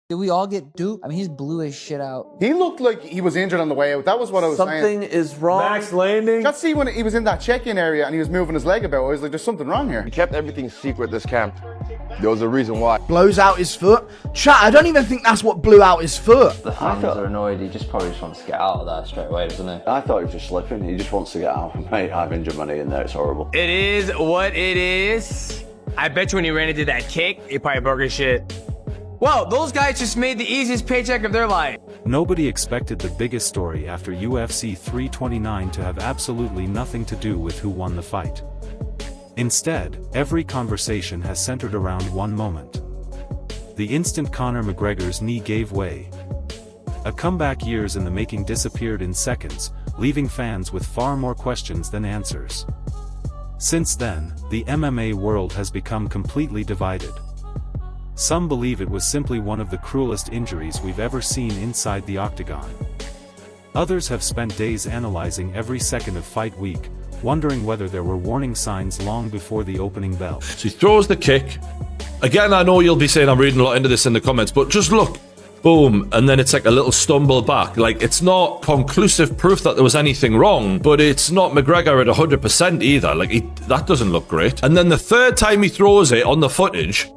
Did we all get duped? I mean, he's blue as shit out. He looked like he was injured on the way out. That was what I was saying. Something is wrong. Max landing. Just see when he was in that check-in area and he was moving his leg about, I was like, there's something wrong here. He kept everything secret this camp. There was a reason why. Blows out his foot. Chat, I don't even think that's what blew out his foot. The fans are annoyed. He probably just wants to get out of there straight away, doesn't he? I thought he was just slipping. He just wants to get out. Mate, I've injured my knee in there. It's horrible. It is what it is. I bet you when he ran into that kick, he probably broke his shit. Well, those guys just made the easiest paycheck of their life. Nobody expected the biggest story after UFC 329 to have absolutely nothing to do with who won the fight. Instead, every conversation has centered around one moment. The instant Conor McGregor's knee gave way. A comeback years in the making disappeared in seconds, leaving fans with far more questions than answers. Since then, the MMA world has become completely divided. Some believe it was simply one of the cruelest injuries we've ever seen inside the octagon. Others have spent days analyzing every second of fight week, wondering whether there were warning signs long before the opening bell. So he throws the kick. Again, I know you'll be saying I'm reading a lot into this in the comments, but just look. Boom, and then it's like a little stumble back. Like, it's not conclusive proof that there was anything wrong, but it's not McGregor at 100% either. Like, that doesn't look great. And then the third time he throws it on the footage,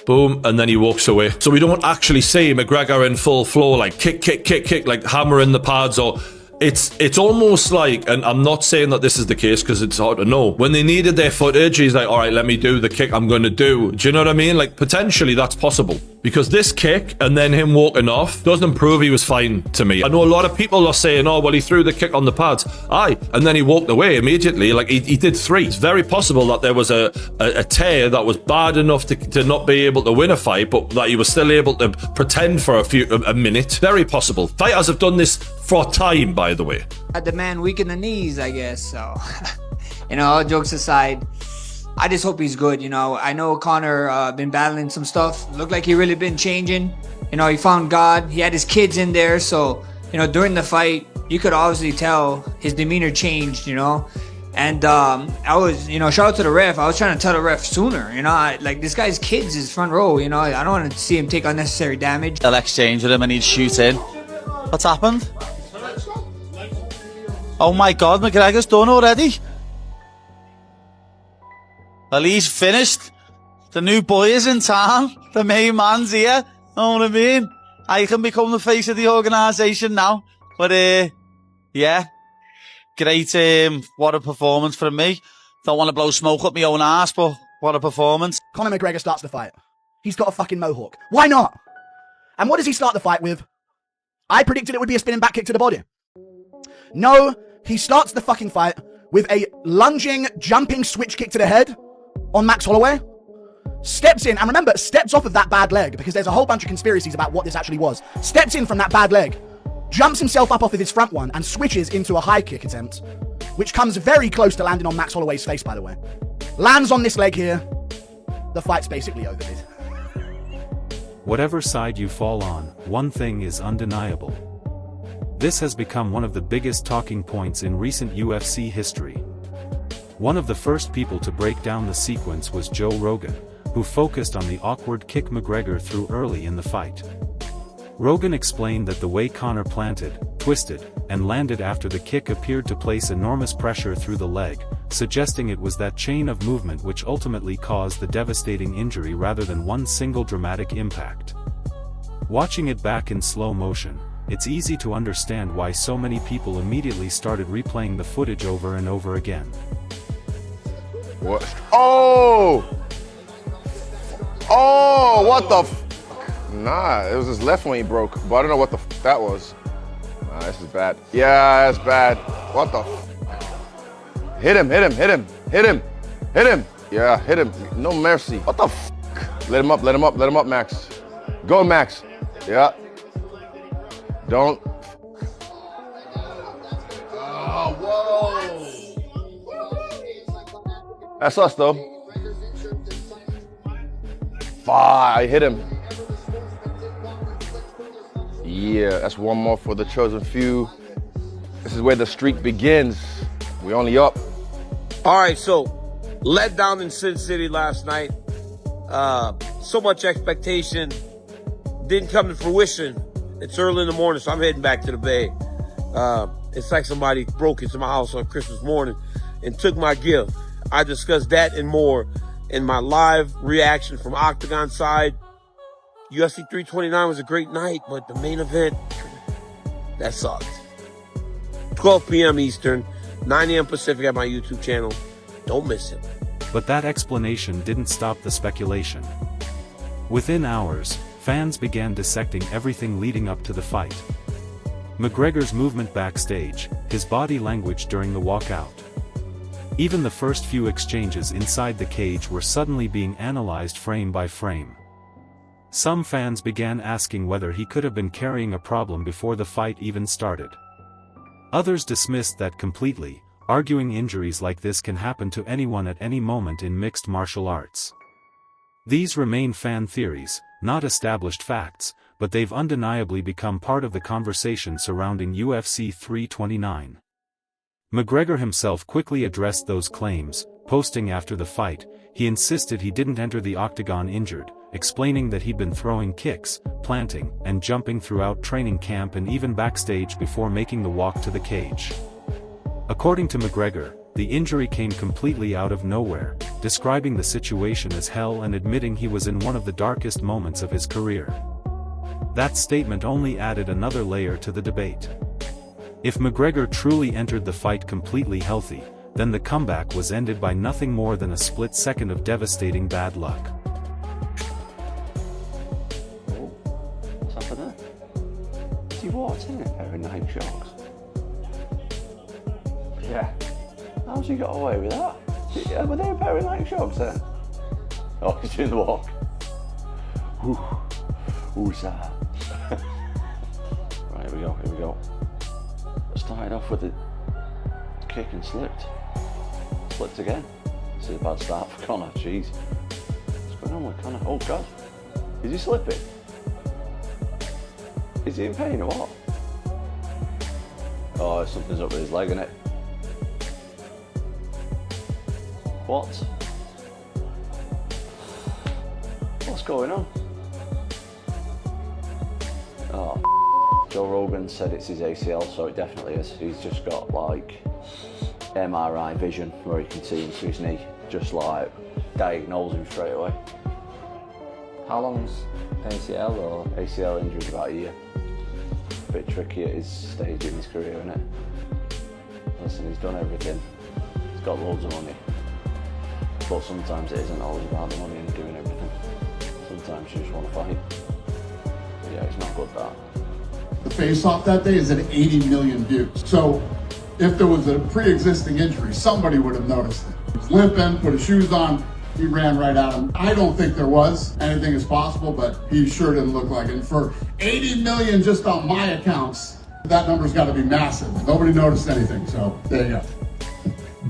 boom, and then he walks away. So we don't actually see McGregor in full flow, like kick, kick, kick, kick, like hammering the pads, or it's almost like, and I'm not saying that this is the case because it's hard to know, when they needed their footage, he's like, all right, let me do the kick I'm going to do. Do you know what I mean? Like, potentially that's possible. Because this kick and then him walking off doesn't prove he was fine to me. I know a lot of people are saying, oh, well, he threw the kick on the pads. Aye, and then he walked away immediately. Like, he did three. It's very possible that there was a tear that was bad enough to not be able to win a fight, but that he was still able to pretend for a minute. Very possible. Fighters have done this for time, by the way. Had the man weak in the knees, I guess, so. You know, all jokes aside, I just hope he's good, you know. I know Conor been battling some stuff. Looked like he really been changing. You know, he found God. He had his kids in there. So, you know, during the fight, you could obviously tell his demeanor changed, you know. And I was, you know, shout out to the ref. I was trying to tell the ref sooner, you know. Like, this guy's kids is front row, you know. I don't want to see him take unnecessary damage. They'll exchange with him and he'd shoot in. What's happened? Oh my God, McGregor's done already. Well, he's finished. The new boy is in town. The main man's here. Know what I mean? I can become the face of the organisation now. But, yeah. Great, what a performance from me. Don't want to blow smoke up my own ass, but what a performance. Conor McGregor starts the fight. He's got a fucking mohawk. Why not? And what does he start the fight with? I predicted it would be a spinning back kick to the body. No, he starts the fucking fight with a lunging, jumping switch kick to the head on Max Holloway, steps in, and remember, steps off of that bad leg, because there's a whole bunch of conspiracies about what this actually was. Steps in from that bad leg, jumps himself up off of his front one, and switches into a high kick attempt, which comes very close to landing on Max Holloway's face, by the way. Lands on this leg here. The fight's basically over, dude. Whatever side you fall on, one thing is undeniable. This has become one of the biggest talking points in recent UFC history. One of the first people to break down the sequence was Joe Rogan, who focused on the awkward kick McGregor threw early in the fight. Rogan explained that the way Conor planted, twisted, and landed after the kick appeared to place enormous pressure through the leg, suggesting it was that chain of movement which ultimately caused the devastating injury rather than one single dramatic impact. Watching it back in slow motion, it's easy to understand why so many people immediately started replaying the footage over and over again. What? Oh! Oh, what the f? Nah, it was his left one he broke, but I don't know what the f that was. Nah, this is bad. Yeah, that's bad. What the f? Hit him, hit him, hit him, hit him, hit him. Yeah, hit him. No mercy. What the f? Let him up, let him up, let him up, Max. Go, Max. Yeah. Don't. Oh, whoa. That's us, though. I hit him. Yeah, that's one more for the chosen few. This is where the streak begins. We only up. All right, so let down in Sin City last night. So much expectation. didn't come to fruition. It's early in the morning, so I'm heading back to the Bay. It's like somebody broke into my house on Christmas morning and took my gift. I discussed that and more in my live reaction from Octagon side. UFC 329 was a great night, but the main event, that sucked. 12 p.m. Eastern, 9 a.m. Pacific at my YouTube channel. Don't miss it. But that explanation didn't stop the speculation. Within hours, fans began dissecting everything leading up to the fight. McGregor's movement backstage, his body language during the walkout. Even the first few exchanges inside the cage were suddenly being analyzed frame by frame. Some fans began asking whether he could have been carrying a problem before the fight even started. Others dismissed that completely, arguing injuries like this can happen to anyone at any moment in mixed martial arts. These remain fan theories, not established facts, but they've undeniably become part of the conversation surrounding UFC 329. McGregor himself quickly addressed those claims, posting after the fight. He insisted he didn't enter the octagon injured, explaining that he'd been throwing kicks, planting, and jumping throughout training camp and even backstage before making the walk to the cage. According to McGregor, the injury came completely out of nowhere, describing the situation as hell and admitting he was in one of the darkest moments of his career. That statement only added another layer to the debate. If McGregor truly entered the fight completely healthy, then the comeback was ended by nothing more than a split second of devastating bad luck. What's happened there? He walked in a pair of Nike shocks. Yeah. How's he got away with that? Yeah, were they a pair of Nike shocks then? Oh, he's doing the walk. Who's that? Right, here we go. Started off with a kick and slipped. Slipped again. This is a bad start for Conor, jeez. What's going on with Conor? Oh God. Is he slipping? Is he in pain or what? Oh, something's up with his leg, isn't it? What? What's going on? Oh, Joe Rogan said it's his ACL, so it definitely is. He's just got like MRI vision where he can see into his knee, just like diagnose him straight away. How long's ACL or? ACL injury is about a year. A bit tricky at his stage in his career, isn't it? Listen, he's done everything. He's got loads of money. But sometimes it isn't always about the money and doing everything. Sometimes you just want to fight. But yeah, it's not good that. The face-off that day is at 80 million views. So if there was a pre-existing injury, somebody would have noticed it. He was limping, put his shoes on, he ran right at him. I don't think there was. Anything is possible, but he sure didn't look like it. And for 80 million just on my accounts, that number's got to be massive. Nobody noticed anything, so there you go.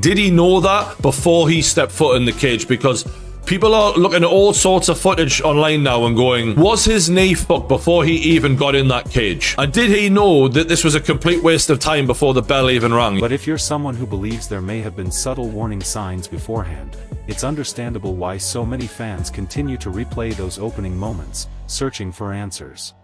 Did he know that before he stepped foot in the cage? Because people are looking at all sorts of footage online now and going, was his knee fucked before he even got in that cage? And did he know that this was a complete waste of time before the bell even rang? But if you're someone who believes there may have been subtle warning signs beforehand, it's understandable why so many fans continue to replay those opening moments, searching for answers.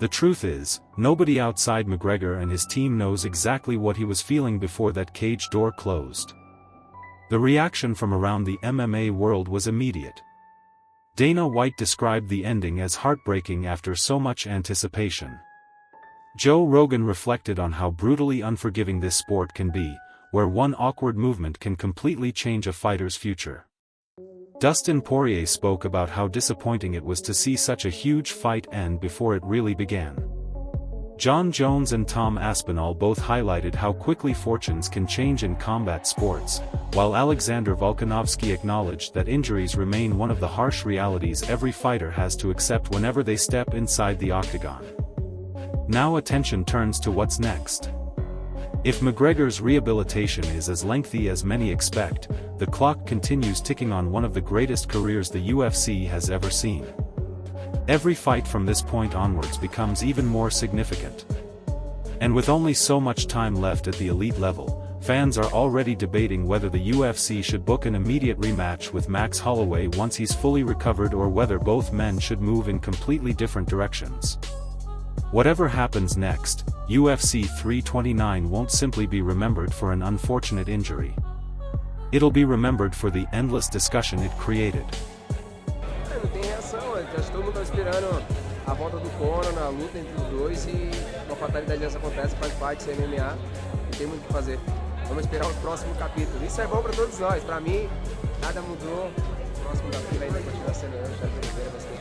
The truth is, nobody outside McGregor and his team knows exactly what he was feeling before that cage door closed. The reaction from around the MMA world was immediate. Dana White described the ending as heartbreaking after so much anticipation. Joe Rogan reflected on how brutally unforgiving this sport can be, where one awkward movement can completely change a fighter's future. Dustin Poirier spoke about how disappointing it was to see such a huge fight end before it really began. John Jones and Tom Aspinall both highlighted how quickly fortunes can change in combat sports, while Alexander Volkanovski acknowledged that injuries remain one of the harsh realities every fighter has to accept whenever they step inside the octagon. Now attention turns to what's next. If McGregor's rehabilitation is as lengthy as many expect, the clock continues ticking on one of the greatest careers the UFC has ever seen. Every fight from this point onwards becomes even more significant. And with only so much time left at the elite level, fans are already debating whether the UFC should book an immediate rematch with Max Holloway once he's fully recovered or whether both men should move in completely different directions. Whatever happens next, UFC 329 won't simply be remembered for an unfortunate injury. It'll be remembered for the endless discussion it created. Não tem reação, acho que todo mundo tá esperando a volta do Conor na luta entre os dois e uma fatalidade dessa acontece, faz parte do MMA, não tem muito o que fazer. Vamos esperar o próximo capítulo. Isso é bom para todos nós, para mim, nada mudou. O próximo capítulo ainda continua sendo eu, Charles Oliveira, vai ser